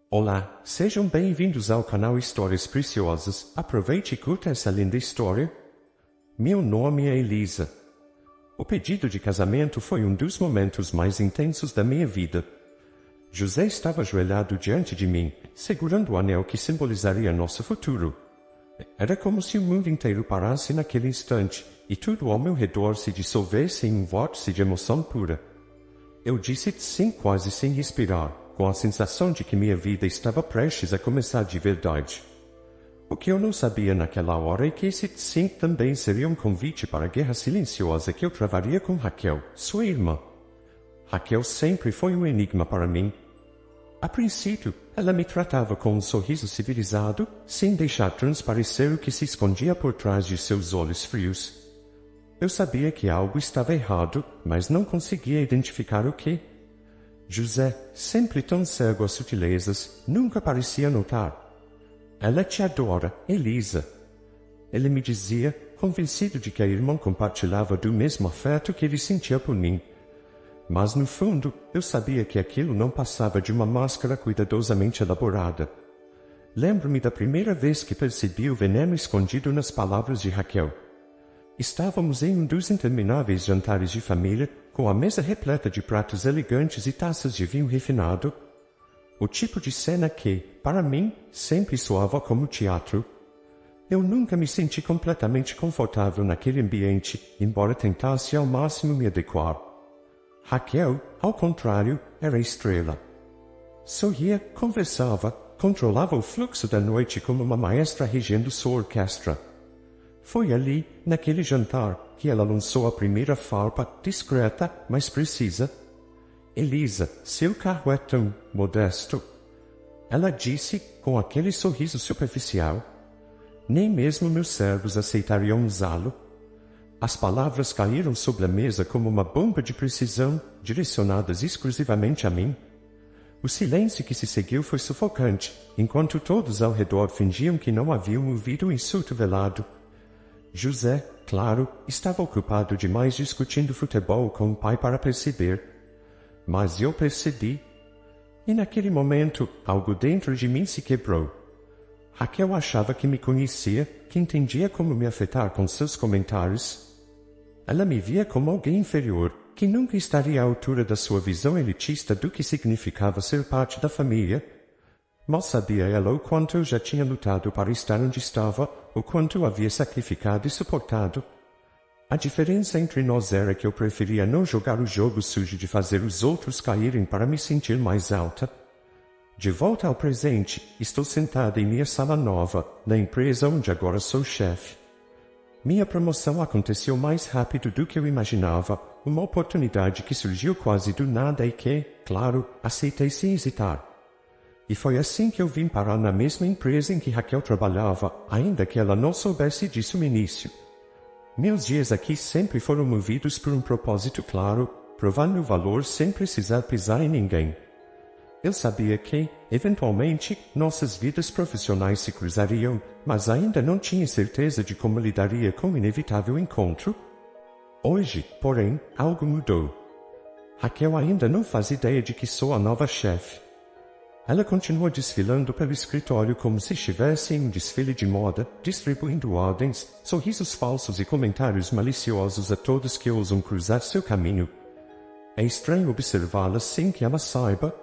Olá, sejam bem-vindos ao canal Histórias Preciosas. Aproveite e curta essa linda história. Meu nome é Elisa. O pedido de casamento foi um dos momentos mais intensos da minha vida. José estava ajoelhado diante de mim, segurando o anel que simbolizaria nosso futuro. Era como se o mundo inteiro parasse naquele instante, e tudo ao meu redor se dissolvesse em um vórtice de emoção pura. Eu disse sim quase sem respirar, com a sensação de que minha vida estava prestes a começar de verdade. O que eu não sabia naquela hora é que esse sim também seria um convite para a guerra silenciosa que eu travaria com Raquel, sua irmã. Raquel sempre foi um enigma para mim. A princípio, ela me tratava com um sorriso civilizado, sem deixar transparecer o que se escondia por trás de seus olhos frios. Eu sabia que algo estava errado, mas não conseguia identificar o que. José, sempre tão cego às sutilezas, nunca parecia notar. Ela te adora, Elisa. Ele me dizia, convencido de que a irmã compartilhava do mesmo afeto que ele sentia por mim. Mas no fundo, eu sabia que aquilo não passava de uma máscara cuidadosamente elaborada. Lembro-me da primeira vez que percebi o veneno escondido nas palavras de Raquel. Estávamos em um dos intermináveis jantares de família, com a mesa repleta de pratos elegantes e taças de vinho refinado. O tipo de cena que, para mim, sempre soava como teatro. Eu nunca me senti completamente confortável naquele ambiente, embora tentasse ao máximo me adequar. Raquel, ao contrário, era estrela. Sorria, conversava, controlava o fluxo da noite como uma maestra regendo sua orquestra. Foi ali, naquele jantar, que ela lançou a primeira farpa, discreta, mas precisa. Elisa, seu carro é tão modesto. Ela disse, com aquele sorriso superficial. Nem mesmo meus servos aceitariam usá-lo. As palavras caíram sobre a mesa como uma bomba de precisão, direcionadas exclusivamente a mim. O silêncio que se seguiu foi sufocante, enquanto todos ao redor fingiam que não haviam ouvido o insulto velado. José, claro, estava ocupado demais discutindo futebol com o pai para perceber. Mas eu percebi. E naquele momento, algo dentro de mim se quebrou. Raquel achava que me conhecia, que entendia como me afetar com seus comentários. Ela me via como alguém inferior, que nunca estaria à altura da sua visão elitista do que significava ser parte da família. Mal sabia ela o quanto eu já tinha lutado para estar onde estava, o quanto eu havia sacrificado e suportado. A diferença entre nós era que eu preferia não jogar o jogo sujo de fazer os outros caírem para me sentir mais alta. De volta ao presente, estou sentada em minha sala nova, na empresa onde agora sou chefe. Minha promoção aconteceu mais rápido do que eu imaginava, uma oportunidade que surgiu quase do nada e que, claro, aceitei sem hesitar. E foi assim que eu vim parar na mesma empresa em que Raquel trabalhava, ainda que ela não soubesse disso no início. Meus dias aqui sempre foram movidos por um propósito claro, provar meu valor sem precisar pisar em ninguém. Eu sabia que, eventualmente, nossas vidas profissionais se cruzariam, mas ainda não tinha certeza de como lidaria com o inevitável encontro. Hoje, porém, algo mudou. Raquel ainda não faz ideia de que sou a nova chefe. Ela continua desfilando pelo escritório como se estivesse em um desfile de moda, distribuindo ordens, sorrisos falsos e comentários maliciosos a todos que ousam cruzar seu caminho. É estranho observá-la sem que ela saiba.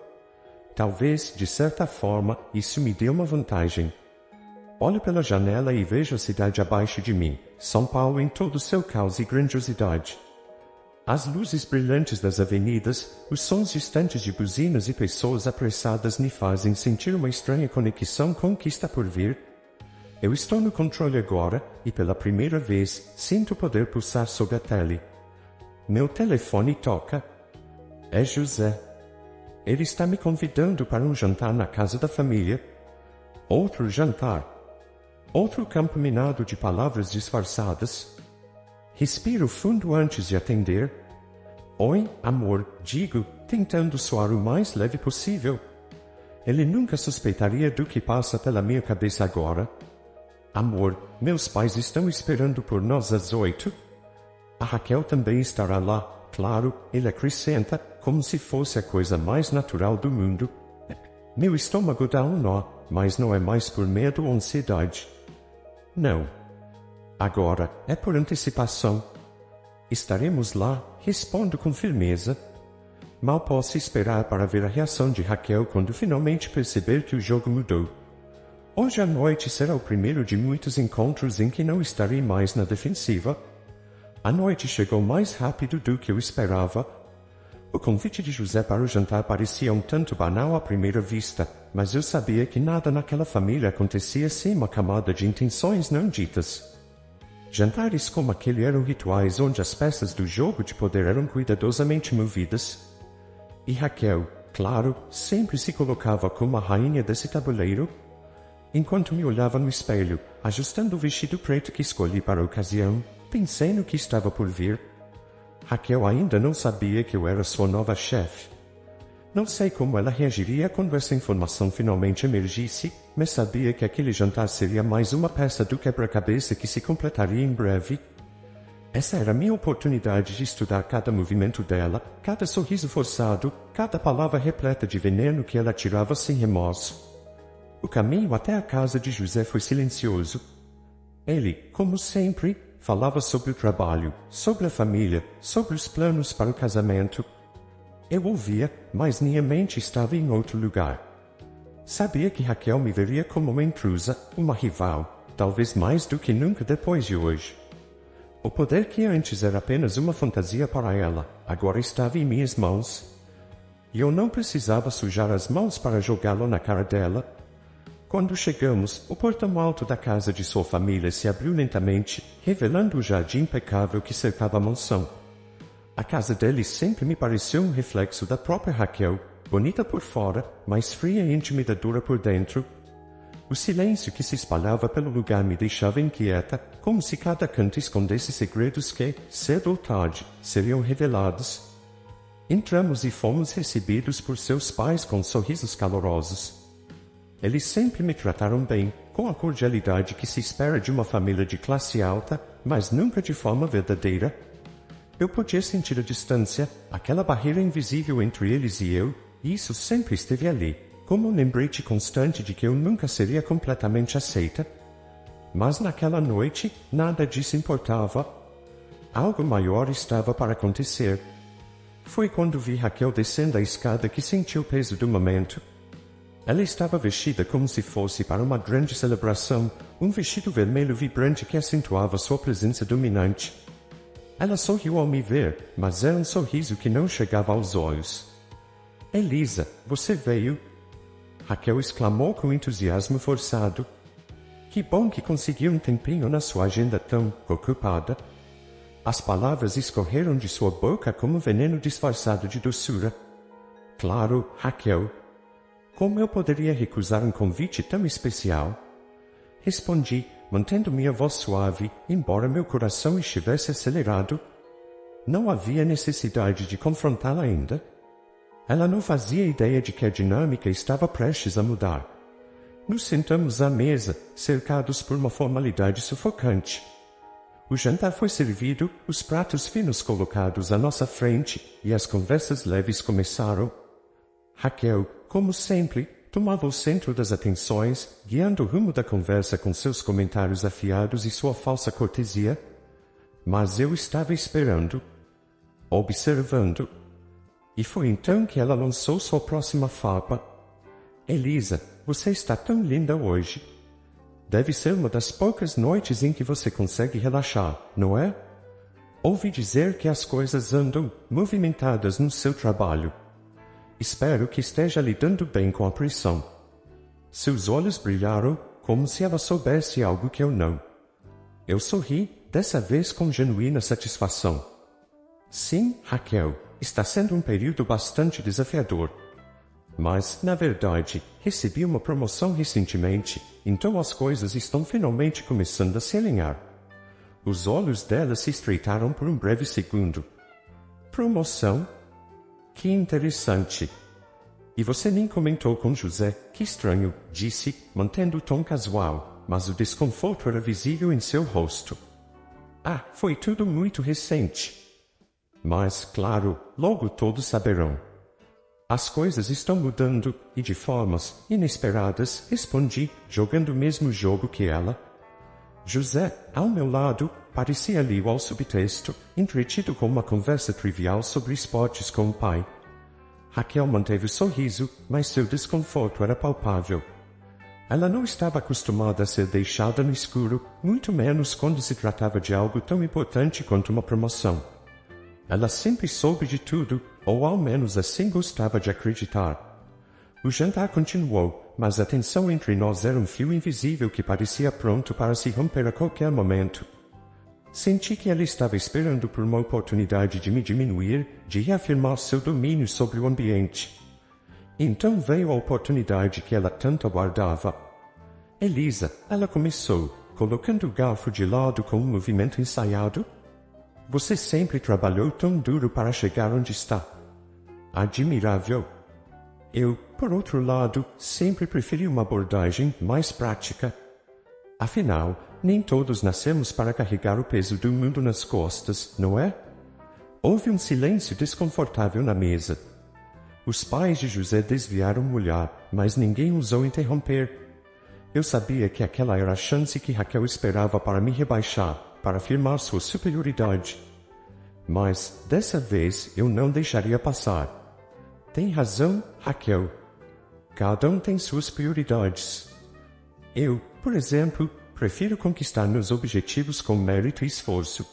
Talvez, de certa forma, isso me dê uma vantagem. Olho pela janela e vejo a cidade abaixo de mim, São Paulo em todo o seu caos e grandiosidade. As luzes brilhantes das avenidas, os sons distantes de buzinas e pessoas apressadas me fazem sentir uma estranha conexão com o que está por vir. Eu estou no controle agora, e pela primeira vez, sinto o poder pulsar sobre a tele. Meu telefone toca. É José. Ele está me convidando para um jantar na casa da família. Outro jantar. Outro campo minado de palavras disfarçadas. Respiro fundo antes de atender. Oi, amor, digo, tentando soar o mais leve possível. Ele nunca suspeitaria do que passa pela minha cabeça agora. Amor, meus pais estão esperando por nós às 8. A Raquel também estará lá, claro, ele acrescenta, como se fosse a coisa mais natural do mundo. Meu estômago dá um nó, mas não é mais por medo ou ansiedade. Não. Agora é por antecipação. Estaremos lá, respondo com firmeza. Mal posso esperar para ver a reação de Raquel quando finalmente perceber que o jogo mudou. Hoje à noite será o primeiro de muitos encontros em que não estarei mais na defensiva. A noite chegou mais rápido do que eu esperava. O convite de José para o jantar parecia um tanto banal à primeira vista, mas eu sabia que nada naquela família acontecia sem uma camada de intenções não ditas. Jantares como aquele eram rituais onde as peças do jogo de poder eram cuidadosamente movidas. E Raquel, claro, sempre se colocava como a rainha desse tabuleiro. Enquanto me olhava no espelho, ajustando o vestido preto que escolhi para a ocasião, pensei no que estava por vir. Raquel ainda não sabia que eu era sua nova chefe. Não sei como ela reagiria quando essa informação finalmente emergisse, mas sabia que aquele jantar seria mais uma peça do quebra-cabeça que se completaria em breve. Essa era a minha oportunidade de estudar cada movimento dela, cada sorriso forçado, cada palavra repleta de veneno que ela tirava sem remorso. O caminho até a casa de José foi silencioso. Ele, como sempre, falava sobre o trabalho, sobre a família, sobre os planos para o casamento. Eu ouvia, mas minha mente estava em outro lugar. Sabia que Raquel me veria como uma intrusa, uma rival, talvez mais do que nunca depois de hoje. O poder que antes era apenas uma fantasia para ela, agora estava em minhas mãos. E eu não precisava sujar as mãos para jogá-lo na cara dela. Quando chegamos, o portão alto da casa de sua família se abriu lentamente, revelando o jardim impecável que cercava a mansão. A casa deles sempre me pareceu um reflexo da própria Raquel, bonita por fora, mas fria e intimidadora por dentro. O silêncio que se espalhava pelo lugar me deixava inquieta, como se cada canto escondesse segredos que, cedo ou tarde, seriam revelados. Entramos e fomos recebidos por seus pais com sorrisos calorosos. Eles sempre me trataram bem, com a cordialidade que se espera de uma família de classe alta, mas nunca de forma verdadeira. Eu podia sentir a distância, aquela barreira invisível entre eles e eu, e isso sempre esteve ali, como um lembrete constante de que eu nunca seria completamente aceita. Mas naquela noite, nada disso importava. Algo maior estava para acontecer. Foi quando vi Raquel descendo a escada que senti o peso do momento. Ela estava vestida como se fosse para uma grande celebração, um vestido vermelho vibrante que acentuava sua presença dominante. Ela sorriu ao me ver, mas era um sorriso que não chegava aos olhos. "Elisa, você veio?" Raquel exclamou com entusiasmo forçado. Que bom que conseguiu um tempinho na sua agenda tão ocupada. As palavras escorreram de sua boca como veneno disfarçado de doçura. Claro, Raquel. Como eu poderia recusar um convite tão especial? Respondi, mantendo minha voz suave, embora meu coração estivesse acelerado. Não havia necessidade de confrontá-la ainda. Ela não fazia ideia de que a dinâmica estava prestes a mudar. Nos sentamos à mesa, cercados por uma formalidade sufocante. O jantar foi servido, os pratos finos colocados à nossa frente, e as conversas leves começaram. Raquel, como sempre, tomava o centro das atenções, guiando o rumo da conversa com seus comentários afiados e sua falsa cortesia. Mas eu estava esperando, observando. E foi então que ela lançou sua próxima farpa. Elisa, você está tão linda hoje. Deve ser uma das poucas noites em que você consegue relaxar, não é? Ouvi dizer que as coisas andam movimentadas no seu trabalho. Espero que esteja lidando bem com a pressão. Seus olhos brilharam, como se ela soubesse algo que eu não. Eu sorri, dessa vez com genuína satisfação. Sim, Raquel, está sendo um período bastante desafiador. Mas, na verdade, recebi uma promoção recentemente, então as coisas estão finalmente começando a se alinhar. Os olhos dela se estreitaram por um breve segundo. Promoção? Que interessante. E você nem comentou com José, que estranho, disse, mantendo o tom casual, mas o desconforto era visível em seu rosto. Ah, foi tudo muito recente. Mas, claro, logo todos saberão. As coisas estão mudando, e de formas inesperadas, respondi, jogando o mesmo jogo que ela. José, ao meu lado, parecia ali ao subtexto, entretido com uma conversa trivial sobre esportes com o pai. Raquel manteve o sorriso, mas seu desconforto era palpável. Ela não estava acostumada a ser deixada no escuro, muito menos quando se tratava de algo tão importante quanto uma promoção. Ela sempre soube de tudo, ou ao menos assim gostava de acreditar. O jantar continuou, mas a tensão entre nós era um fio invisível que parecia pronto para se romper a qualquer momento. Senti que ela estava esperando por uma oportunidade de me diminuir, de reafirmar seu domínio sobre o ambiente. Então veio a oportunidade que ela tanto aguardava. Elisa, ela começou, colocando o garfo de lado com um movimento ensaiado. Você sempre trabalhou tão duro para chegar onde está. Admirável. Eu, por outro lado, sempre preferi uma abordagem mais prática. Afinal, nem todos nascemos para carregar o peso do mundo nas costas, não é? Houve um silêncio desconfortável na mesa. Os pais de José desviaram o olhar, mas ninguém ousou interromper. Eu sabia que aquela era a chance que Raquel esperava para me rebaixar, para afirmar sua superioridade. Mas, dessa vez, eu não deixaria passar. Tem razão, Raquel. Cada um tem suas prioridades. Eu, por exemplo, prefiro conquistar meus objetivos com mérito e esforço.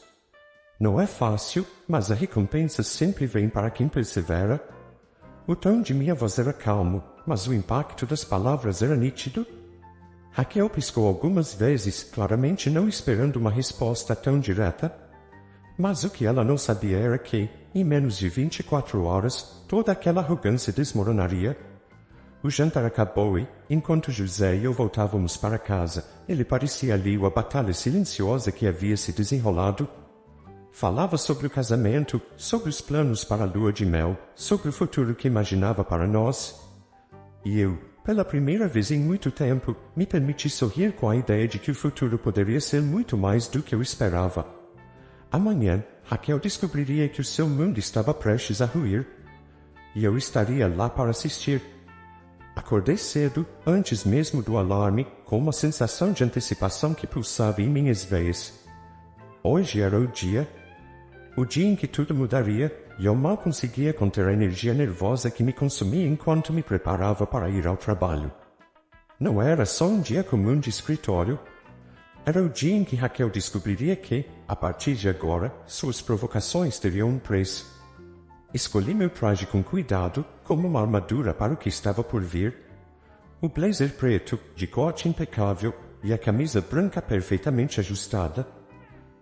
Não é fácil, mas a recompensa sempre vem para quem persevera. O tom de minha voz era calmo, mas o impacto das palavras era nítido. Raquel piscou algumas vezes, claramente não esperando uma resposta tão direta. Mas o que ela não sabia era que, em menos de 24 horas, toda aquela arrogância desmoronaria. O jantar acabou e, enquanto José e eu voltávamos para casa, ele parecia ali a batalha silenciosa que havia se desenrolado. Falava sobre o casamento, sobre os planos para a lua de mel, sobre o futuro que imaginava para nós. E eu, pela primeira vez em muito tempo, me permiti sorrir com a ideia de que o futuro poderia ser muito mais do que eu esperava. Amanhã, Raquel descobriria que o seu mundo estava prestes a ruir. E eu estaria lá para assistir. Acordei cedo, antes mesmo do alarme, com uma sensação de antecipação que pulsava em minhas veias. Hoje era o dia em que tudo mudaria, e eu mal conseguia conter a energia nervosa que me consumia enquanto me preparava para ir ao trabalho. Não era só um dia comum de escritório. Era o dia em que Raquel descobriria que, a partir de agora, suas provocações teriam um preço. Escolhi meu traje com cuidado, como uma armadura para o que estava por vir. O blazer preto, de corte impecável, e a camisa branca perfeitamente ajustada.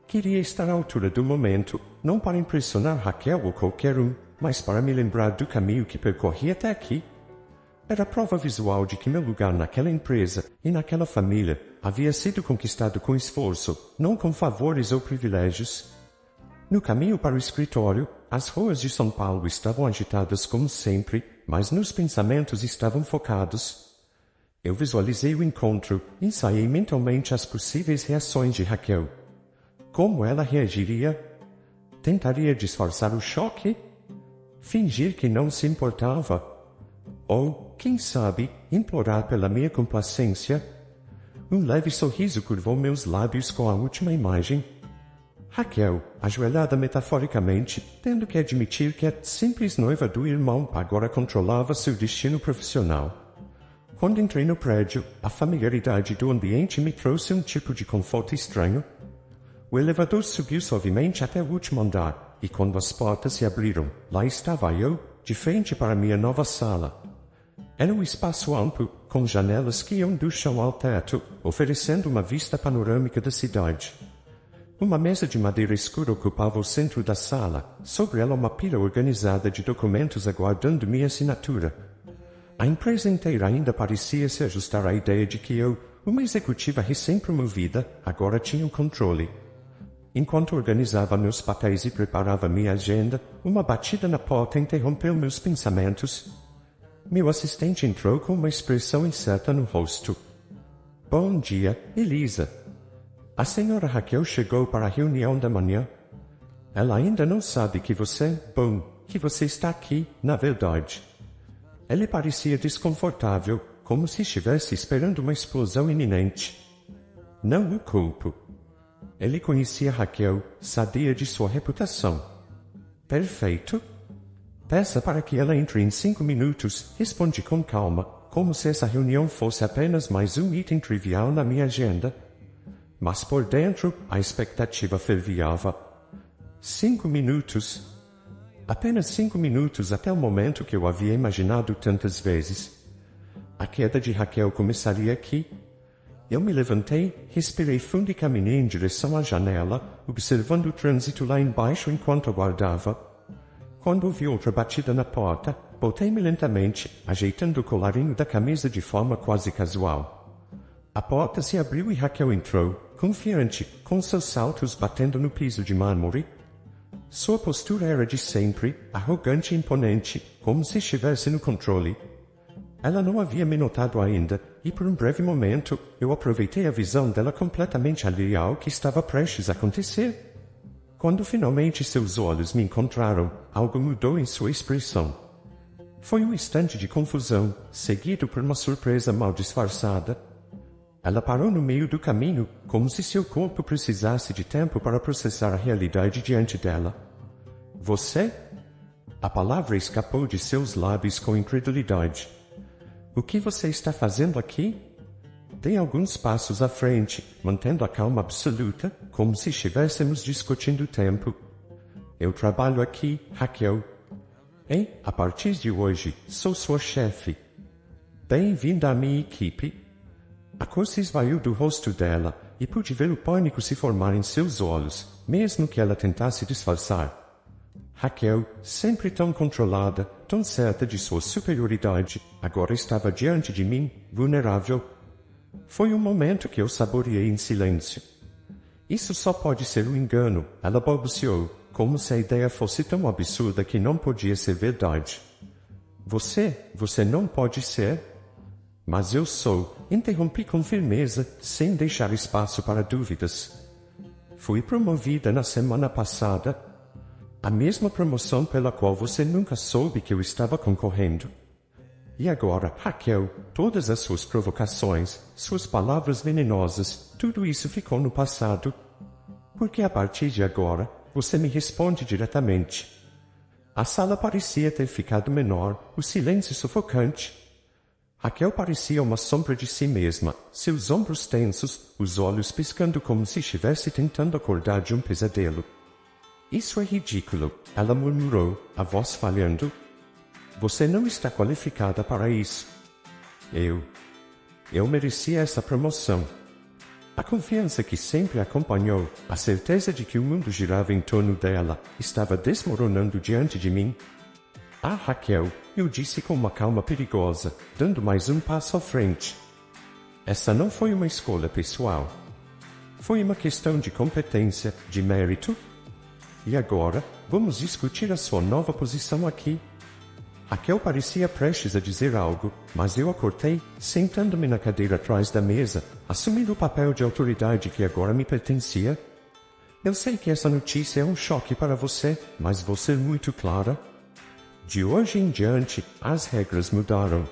Queria estar à altura do momento, não para impressionar Raquel ou qualquer um, mas para me lembrar do caminho que percorri até aqui. Era prova visual de que meu lugar naquela empresa e naquela família havia sido conquistado com esforço, não com favores ou privilégios. No caminho para o escritório, as ruas de São Paulo estavam agitadas como sempre, mas meus pensamentos estavam focados. Eu visualizei o encontro, ensaiei mentalmente as possíveis reações de Raquel. Como ela reagiria? Tentaria disfarçar o choque? Fingir que não se importava? Ou, quem sabe, implorar pela minha complacência? Um leve sorriso curvou meus lábios com a última imagem. Raquel, ajoelhada metaforicamente, tendo que admitir que a simples noiva do irmão agora controlava seu destino profissional. Quando entrei no prédio, a familiaridade do ambiente me trouxe um tipo de conforto estranho. O elevador subiu suavemente até o último andar, e quando as portas se abriram, lá estava eu, de frente para minha nova sala. Era um espaço amplo, com janelas que iam do chão ao teto, oferecendo uma vista panorâmica da cidade. Uma mesa de madeira escura ocupava o centro da sala, sobre ela uma pilha organizada de documentos aguardando minha assinatura. A empresa inteira ainda parecia se ajustar à ideia de que eu, uma executiva recém-promovida, agora tinha o controle. Enquanto organizava meus papéis e preparava minha agenda, uma batida na porta interrompeu meus pensamentos. Meu assistente entrou com uma expressão incerta no rosto. Bom dia, Elisa. A senhora Raquel chegou para a reunião da manhã. Ela ainda não sabe que você está aqui, na verdade. Ele parecia desconfortável, como se estivesse esperando uma explosão iminente. Não o culpo. Ele conhecia Raquel, sabia de sua reputação. Perfeito. Peça para que ela entre em 5 minutos, respondi com calma, como se essa reunião fosse apenas mais um item trivial na minha agenda. Mas por dentro, a expectativa fervilhava. 5 minutos. Apenas 5 minutos até o momento que eu havia imaginado tantas vezes. A queda de Raquel começaria aqui. Eu me levantei, respirei fundo e caminhei em direção à janela, observando o trânsito lá embaixo enquanto aguardava. Quando ouvi outra batida na porta, voltei-me lentamente, ajeitando o colarinho da camisa de forma quase casual. A porta se abriu e Raquel entrou, confiante, com seus saltos batendo no piso de mármore. Sua postura era de sempre, arrogante e imponente, como se estivesse no controle. Ela não havia me notado ainda, e por um breve momento, eu aproveitei a visão dela completamente alheia ao que estava prestes a acontecer. Quando finalmente seus olhos me encontraram, algo mudou em sua expressão. Foi um instante de confusão, seguido por uma surpresa mal disfarçada. Ela parou no meio do caminho, como se seu corpo precisasse de tempo para processar a realidade diante dela. Você? A palavra escapou de seus lábios com incredulidade. O que você está fazendo aqui? Dei alguns passos à frente, mantendo a calma absoluta, como se estivéssemos discutindo o tempo. Eu trabalho aqui, Raquel. A partir de hoje, sou sua chefe. Bem-vinda à minha equipe. A cor se esvaiu do rosto dela, e pude ver o pânico se formar em seus olhos, mesmo que ela tentasse disfarçar. Raquel, sempre tão controlada, tão certa de sua superioridade, agora estava diante de mim, vulnerável. Foi um momento que eu saboreei em silêncio. Isso só pode ser um engano, ela balbuciou, como se a ideia fosse tão absurda que não podia ser verdade. Você não pode ser? Mas eu sou, interrompi com firmeza, sem deixar espaço para dúvidas. Fui promovida na semana passada. A mesma promoção pela qual você nunca soube que eu estava concorrendo. E agora, Raquel, todas as suas provocações, suas palavras venenosas, tudo isso ficou no passado. Porque a partir de agora, você me responde diretamente. A sala parecia ter ficado menor, o silêncio sufocante. Raquel parecia uma sombra de si mesma, seus ombros tensos, os olhos piscando como se estivesse tentando acordar de um pesadelo. Isso é ridículo, ela murmurou, a voz falhando. Você não está qualificada para isso. Eu merecia essa promoção. A confiança que sempre acompanhou, a certeza de que o mundo girava em torno dela, estava desmoronando diante de mim. Ah, Raquel, eu disse com uma calma perigosa, dando mais um passo à frente. Essa não foi uma escolha pessoal. Foi uma questão de competência, de mérito. E agora, vamos discutir a sua nova posição aqui. Raquel parecia prestes a dizer algo, mas eu a cortei, sentando-me na cadeira atrás da mesa, assumindo o papel de autoridade que agora me pertencia. Eu sei que essa notícia é um choque para você, mas vou ser muito clara. De hoje em diante, as regras mudaram.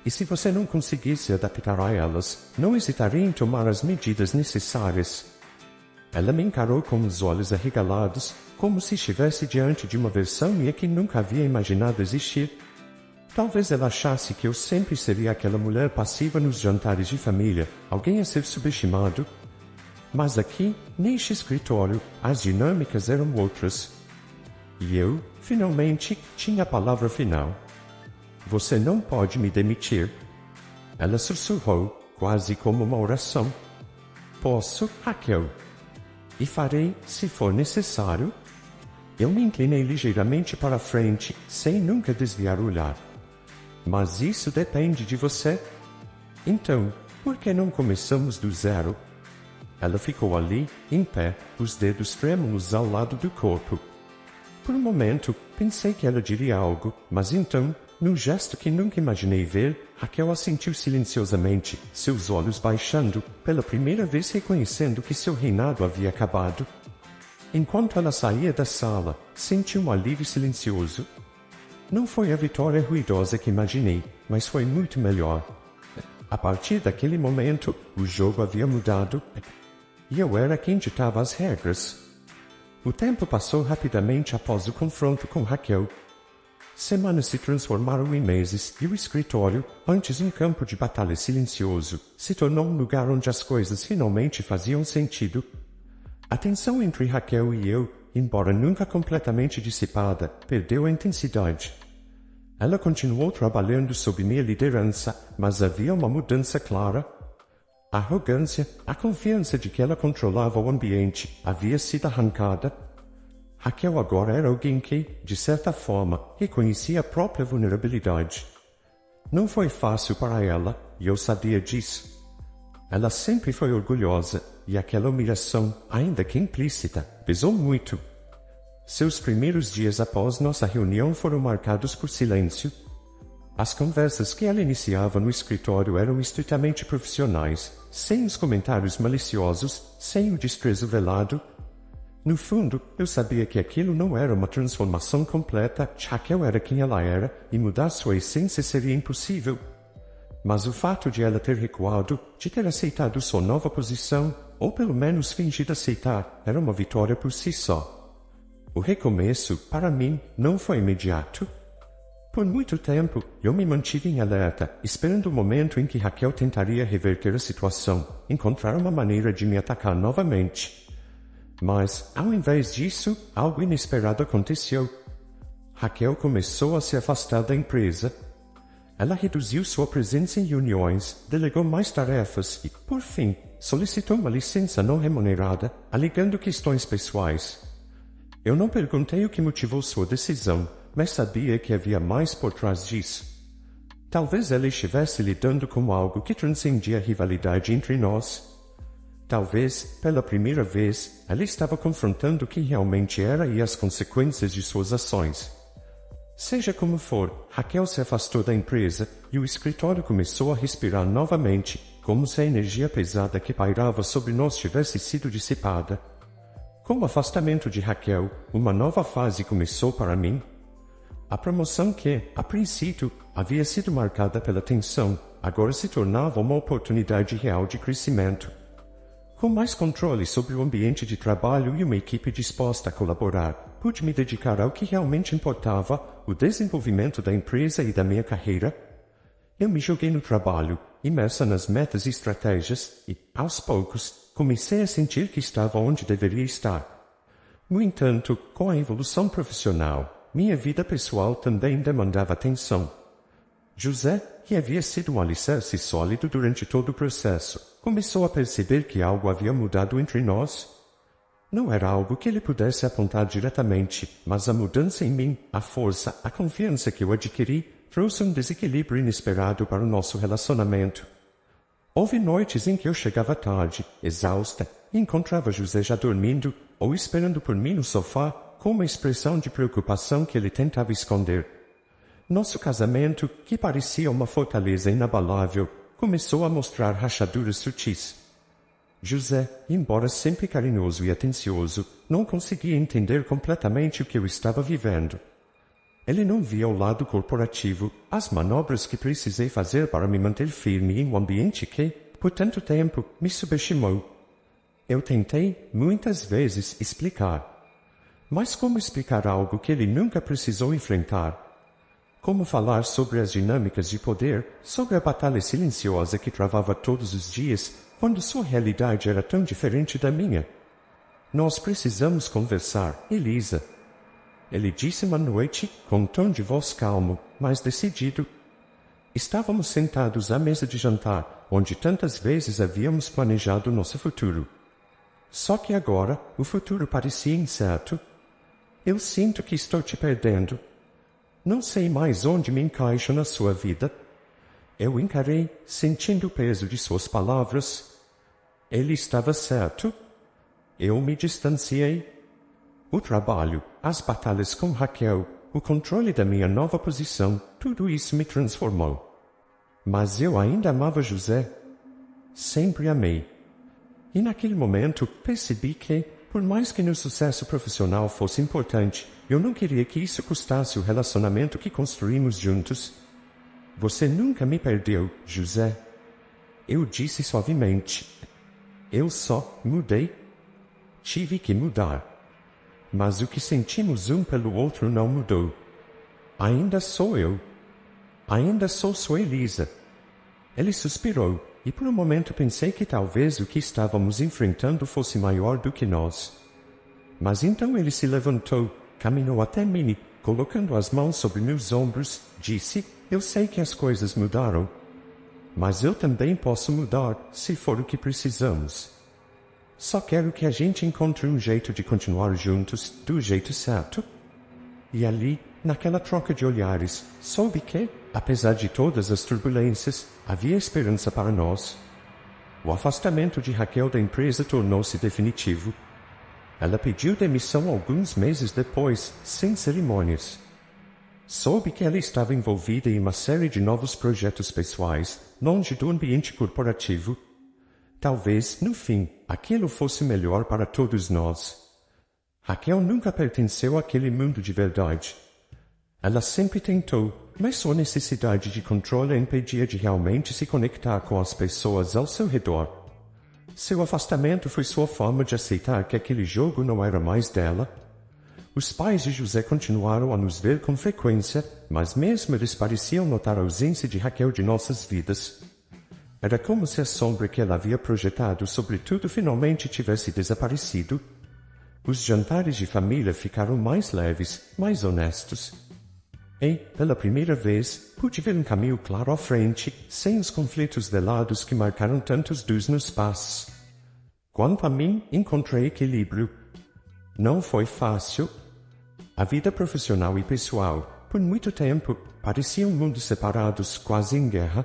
E se você não conseguir se adaptar a elas, não hesitaria em tomar as medidas necessárias. Ela me encarou com os olhos arregalados, como se estivesse diante de uma versão minha que nunca havia imaginado existir. Talvez ela achasse que eu sempre seria aquela mulher passiva nos jantares de família, alguém a ser subestimado. Mas aqui, neste escritório, as dinâmicas eram outras. E eu, finalmente, tinha a palavra final. Você não pode me demitir. Ela sussurrou, quase como uma oração. Posso, Raquel? E farei, se for necessário. Eu me inclinei ligeiramente para a frente, sem nunca desviar o olhar. Mas isso depende de você. Então, por que não começamos do zero? Ela ficou ali, em pé, os dedos trêmulos ao lado do corpo. Por um momento, pensei que ela diria algo, mas então, num gesto que nunca imaginei ver, Raquel assentiu silenciosamente, seus olhos baixando, pela primeira vez reconhecendo que seu reinado havia acabado. Enquanto ela saía da sala, senti um alívio silencioso. Não foi a vitória ruidosa que imaginei, mas foi muito melhor. A partir daquele momento, o jogo havia mudado e eu era quem ditava as regras. O tempo passou rapidamente após o confronto com Raquel. Semanas se transformaram em meses e o escritório, antes um campo de batalha silencioso, se tornou um lugar onde as coisas finalmente faziam sentido. A tensão entre Raquel e eu, embora nunca completamente dissipada, perdeu a intensidade. Ela continuou trabalhando sob minha liderança, mas havia uma mudança clara. A arrogância, a confiança de que ela controlava o ambiente, havia sido arrancada. Raquel agora era alguém que, de certa forma, reconhecia a própria vulnerabilidade. Não foi fácil para ela, e eu sabia disso. Ela sempre foi orgulhosa, e aquela humilhação, ainda que implícita, pesou muito. Seus primeiros dias após nossa reunião foram marcados por silêncio. As conversas que ela iniciava no escritório eram estritamente profissionais, sem os comentários maliciosos, sem o desprezo velado. No fundo, eu sabia que aquilo não era uma transformação completa, Raquel era quem ela era, e mudar sua essência seria impossível. Mas o fato de ela ter recuado, de ter aceitado sua nova posição, ou pelo menos fingido aceitar, era uma vitória por si só. O recomeço, para mim, não foi imediato. Por muito tempo, eu me mantive em alerta, esperando o momento em que Raquel tentaria reverter a situação, encontrar uma maneira de me atacar novamente. Mas, ao invés disso, algo inesperado aconteceu. Raquel começou a se afastar da empresa. Ela reduziu sua presença em reuniões, delegou mais tarefas e, por fim, solicitou uma licença não remunerada, alegando questões pessoais. Eu não perguntei o que motivou sua decisão, mas sabia que havia mais por trás disso. Talvez ela estivesse lidando com algo que transcendia a rivalidade entre nós. Talvez, pela primeira vez, ela estava confrontando o que realmente era e as consequências de suas ações. Seja como for, Raquel se afastou da empresa e o escritório começou a respirar novamente, como se a energia pesada que pairava sobre nós tivesse sido dissipada. Com o afastamento de Raquel, uma nova fase começou para mim. A promoção que, a princípio, havia sido marcada pela tensão, agora se tornava uma oportunidade real de crescimento. Com mais controle sobre o ambiente de trabalho e uma equipe disposta a colaborar, pude me dedicar ao que realmente importava, o desenvolvimento da empresa e da minha carreira. Eu me joguei no trabalho, imersa nas metas e estratégias, e, aos poucos, comecei a sentir que estava onde deveria estar. No entanto, com a evolução profissional, minha vida pessoal também demandava atenção. José, que havia sido um alicerce sólido durante todo o processo, começou a perceber que algo havia mudado entre nós. Não era algo que ele pudesse apontar diretamente, mas a mudança em mim, a força, a confiança que eu adquiri, trouxe um desequilíbrio inesperado para o nosso relacionamento. Houve noites em que eu chegava tarde, exausta, e encontrava José já dormindo ou esperando por mim no sofá, com uma expressão de preocupação que ele tentava esconder. Nosso casamento, que parecia uma fortaleza inabalável, começou a mostrar rachaduras sutis. José, embora sempre carinhoso e atencioso, não conseguia entender completamente o que eu estava vivendo. Ele não via o lado corporativo, as manobras que precisei fazer para me manter firme em um ambiente que, por tanto tempo, me subestimou. Eu tentei, muitas vezes, explicar. Mas como explicar algo que ele nunca precisou enfrentar? Como falar sobre as dinâmicas de poder, sobre a batalha silenciosa que travava todos os dias, quando sua realidade era tão diferente da minha? Nós precisamos conversar, Elisa. Ele disse uma noite, com um tom de voz calmo, mas decidido. Estávamos sentados à mesa de jantar, onde tantas vezes havíamos planejado nosso futuro. Só que agora, o futuro parecia incerto. Eu sinto que estou te perdendo. Não sei mais onde me encaixo na sua vida. Eu encarei, sentindo o peso de suas palavras. Ele estava certo. Eu me distanciei. O trabalho, as batalhas com Raquel, o controle da minha nova posição, tudo isso me transformou. Mas eu ainda amava José. Sempre amei. E naquele momento percebi que, por mais que meu sucesso profissional fosse importante, eu não queria que isso custasse o relacionamento que construímos juntos. Você nunca me perdeu, José. Eu disse suavemente. Eu só mudei. Tive que mudar. Mas o que sentimos um pelo outro não mudou. Ainda sou eu. Ainda sou sua Elisa. Ele suspirou, e por um momento pensei que talvez o que estávamos enfrentando fosse maior do que nós. Mas então ele se levantou, caminhou até mim e, colocando as mãos sobre meus ombros, disse, eu sei que as coisas mudaram. Mas eu também posso mudar, se for o que precisamos. Só quero que a gente encontre um jeito de continuar juntos, do jeito certo. E ali, naquela troca de olhares, soube que, apesar de todas as turbulências, havia esperança para nós. O afastamento de Raquel da empresa tornou-se definitivo. Ela pediu demissão alguns meses depois, sem cerimônias. Soube que ela estava envolvida em uma série de novos projetos pessoais, longe do ambiente corporativo. Talvez, no fim, aquilo fosse melhor para todos nós. Raquel nunca pertenceu àquele mundo de verdade. Ela sempre tentou, mas sua necessidade de controle a impedia de realmente se conectar com as pessoas ao seu redor. Seu afastamento foi sua forma de aceitar que aquele jogo não era mais dela. Os pais de José continuaram a nos ver com frequência, mas mesmo eles pareciam notar a ausência de Raquel de nossas vidas. Era como se a sombra que ela havia projetado sobre tudo finalmente tivesse desaparecido. Os jantares de família ficaram mais leves, mais honestos. E, pela primeira vez, pude ver um caminho claro à frente, sem os conflitos velados que marcaram tantos dos meus passos. Quanto a mim, encontrei equilíbrio. Não foi fácil. A vida profissional e pessoal, por muito tempo, pareciam mundos separados, quase em guerra.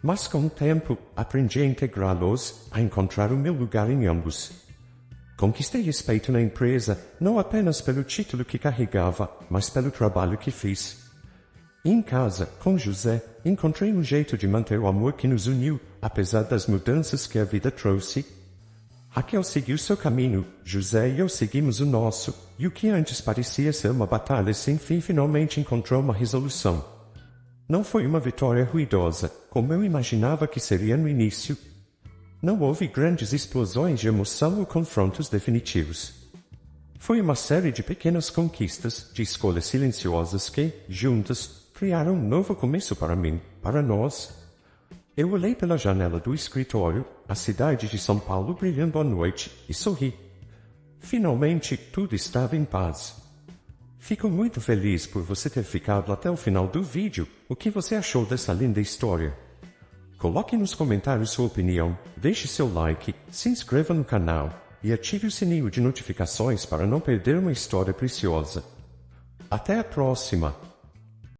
Mas com o tempo, aprendi a integrá-los, a encontrar o meu lugar em ambos. Conquistei respeito na empresa, não apenas pelo título que carregava, mas pelo trabalho que fiz. Em casa, com José, encontrei um jeito de manter o amor que nos uniu, apesar das mudanças que a vida trouxe. Raquel seguiu seu caminho, José e eu seguimos o nosso, e o que antes parecia ser uma batalha sem fim finalmente encontrou uma resolução. Não foi uma vitória ruidosa, como eu imaginava que seria no início. Não houve grandes explosões de emoção ou confrontos definitivos. Foi uma série de pequenas conquistas, de escolhas silenciosas que, juntas, criaram um novo começo para mim, para nós. Eu olhei pela janela do escritório, a cidade de São Paulo brilhando à noite, e sorri. Finalmente, tudo estava em paz. Fico muito feliz por você ter ficado até o final do vídeo. O que você achou dessa linda história? Coloque nos comentários sua opinião, deixe seu like, se inscreva no canal e ative o sininho de notificações para não perder uma história preciosa. Até a próxima!